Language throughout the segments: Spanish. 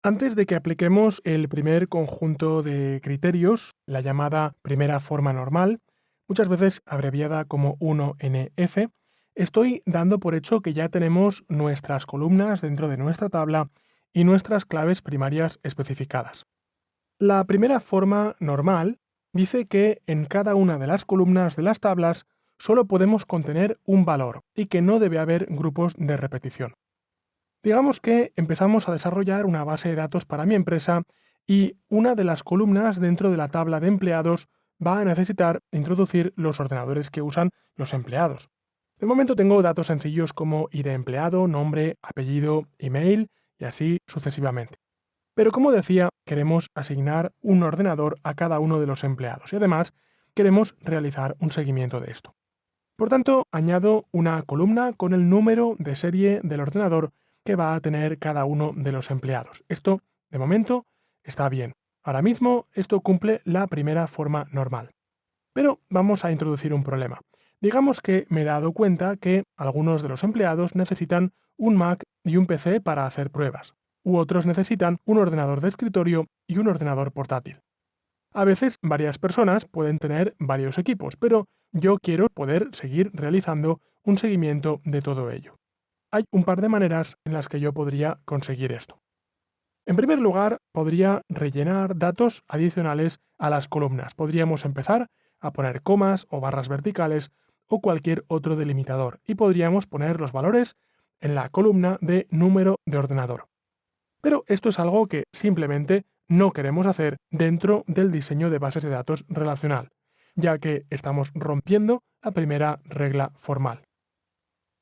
Antes de que apliquemos el primer conjunto de criterios, la llamada primera forma normal, muchas veces abreviada como 1NF, estoy dando por hecho que ya tenemos nuestras columnas dentro de nuestra tabla y nuestras claves primarias especificadas. La primera forma normal dice que en cada una de las columnas de las tablas solo podemos contener un valor y que no debe haber grupos de repetición. Digamos que empezamos a desarrollar una base de datos para mi empresa y una de las columnas dentro de la tabla de empleados va a necesitar introducir los ordenadores que usan los empleados. De momento tengo datos sencillos como ID empleado, nombre, apellido, email y así sucesivamente. Pero como decía, queremos asignar un ordenador a cada uno de los empleados y además queremos realizar un seguimiento de esto. Por tanto, añado una columna con el número de serie del ordenador que va a tener cada uno de los empleados. Esto, de momento, está bien. Ahora mismo, esto cumple la primera forma normal. Pero vamos a introducir un problema. Digamos que me he dado cuenta que algunos de los empleados necesitan un Mac y un PC para hacer pruebas, u otros necesitan un ordenador de escritorio y un ordenador portátil. A veces varias personas pueden tener varios equipos, pero yo quiero poder seguir realizando un seguimiento de todo ello. Hay un par de maneras en las que yo podría conseguir esto. En primer lugar, podría rellenar datos adicionales a las columnas. Podríamos empezar a poner comas o barras verticales o cualquier otro delimitador y podríamos poner los valores en la columna de número de ordenador. Pero esto es algo que simplemente no queremos hacer dentro del diseño de bases de datos relacional, ya que estamos rompiendo la primera regla formal.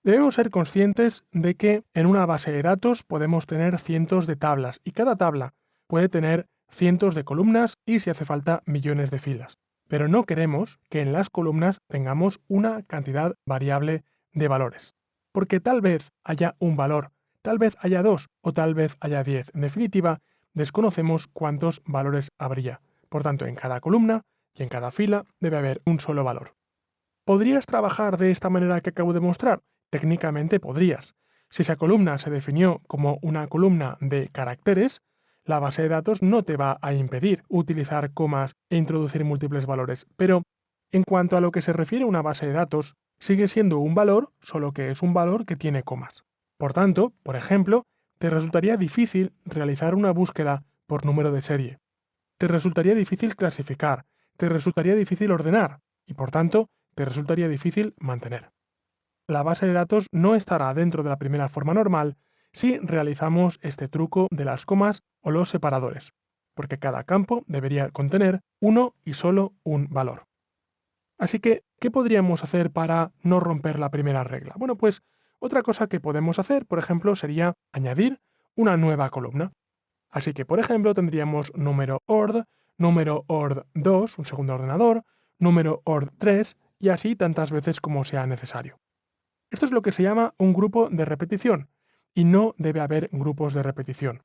Debemos ser conscientes de que en una base de datos podemos tener cientos de tablas y cada tabla puede tener cientos de columnas y si hace falta millones de filas. Pero no queremos que en las columnas tengamos una cantidad variable de valores, porque tal vez haya un valor, tal vez haya dos o tal vez haya 10. En definitiva, desconocemos cuántos valores habría. Por tanto, en cada columna y en cada fila debe haber un solo valor. ¿Podrías trabajar de esta manera que acabo de mostrar? Técnicamente podrías. Si esa columna se definió como una columna de caracteres, la base de datos no te va a impedir utilizar comas e introducir múltiples valores, pero en cuanto a lo que se refiere a una base de datos, sigue siendo un valor, solo que es un valor que tiene comas. Por tanto, por ejemplo, te resultaría difícil realizar una búsqueda por número de serie. Te resultaría difícil clasificar, te resultaría difícil ordenar y, por tanto, te resultaría difícil mantener. La base de datos no estará dentro de la primera forma normal si realizamos este truco de las comas o los separadores, porque cada campo debería contener uno y solo un valor. Así que, ¿qué podríamos hacer para no romper la primera regla? Bueno, pues otra cosa que podemos hacer, por ejemplo, sería añadir una nueva columna. Así que, por ejemplo, tendríamos número ord 2, un segundo ordenador, número ord 3 y así tantas veces como sea necesario. Esto es lo que se llama un grupo de repetición, y no debe haber grupos de repetición.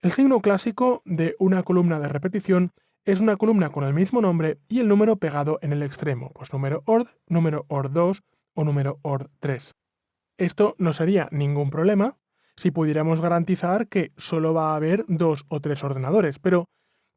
El signo clásico de una columna de repetición es una columna con el mismo nombre y el número pegado en el extremo, pues número ord 2 o número ord 3. Esto no sería ningún problema si pudiéramos garantizar que solo va a haber dos o tres ordenadores, pero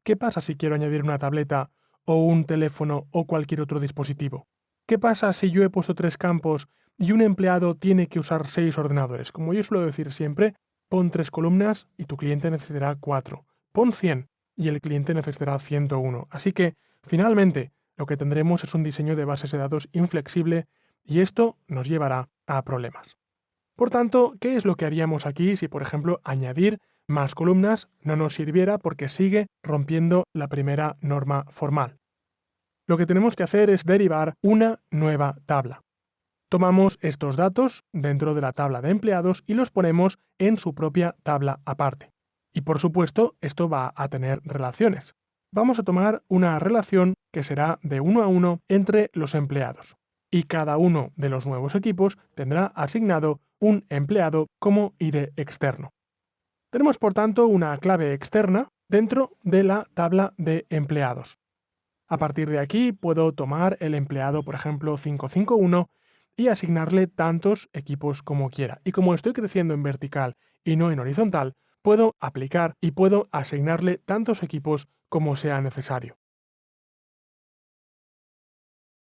¿qué pasa si quiero añadir una tableta o un teléfono o cualquier otro dispositivo? ¿Qué pasa si yo he puesto tres campos y un empleado tiene que usar 6 ordenadores? Como yo suelo decir siempre, pon 3 columnas y tu cliente necesitará 4. Pon 100 y el cliente necesitará 101. Así que, finalmente, lo que tendremos es un diseño de bases de datos inflexible y esto nos llevará a problemas. Por tanto, ¿qué es lo que haríamos aquí si, por ejemplo, añadir más columnas no nos sirviera porque sigue rompiendo la primera norma formal? Lo que tenemos que hacer es derivar una nueva tabla. Tomamos estos datos dentro de la tabla de empleados y los ponemos en su propia tabla aparte. Y por supuesto, esto va a tener relaciones. Vamos a tomar una relación que será de 1 a 1 entre los empleados. Y cada uno de los nuevos equipos tendrá asignado un empleado como ID externo. Tenemos, por tanto, una clave externa dentro de la tabla de empleados. A partir de aquí puedo tomar el empleado, por ejemplo, 551 y asignarle tantos equipos como quiera. Y como estoy creciendo en vertical y no en horizontal, puedo aplicar y puedo asignarle tantos equipos como sea necesario.